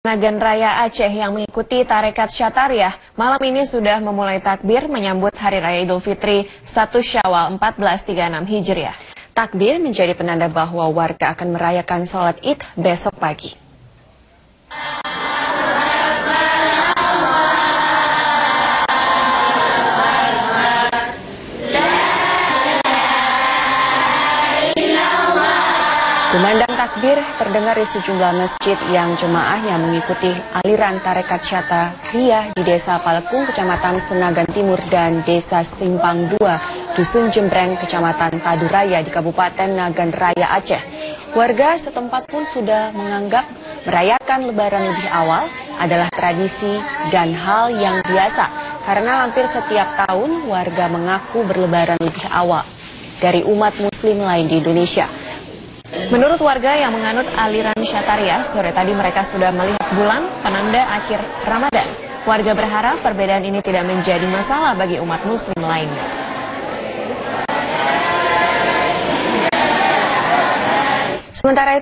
Nagan Raya Aceh yang mengikuti tarekat Syatariah malam ini sudah memulai takbir menyambut Hari Raya Idul Fitri 1 Syawal 1436 Hijriah. Takbir menjadi penanda bahwa warga akan merayakan sholat Id besok pagi. Kumandang takbir terdengar di sejumlah masjid yang jemaahnya mengikuti aliran tarekat Syatariah di Desa Palekung, Kecamatan Senagan Timur dan Desa Simpang 2, Dusun Jembreng, Kecamatan Paduraya di Kabupaten Nagan Raya Aceh. Warga setempat pun sudah menganggap merayakan Lebaran lebih awal adalah tradisi dan hal yang biasa karena hampir setiap tahun warga mengaku berlebaran lebih awal dari umat muslim lain di Indonesia. Menurut warga yang menganut aliran Syatariah, sore tadi mereka sudah melihat bulan penanda akhir Ramadan. Warga berharap perbedaan ini tidak menjadi masalah bagi umat muslim lainnya. Sementara itu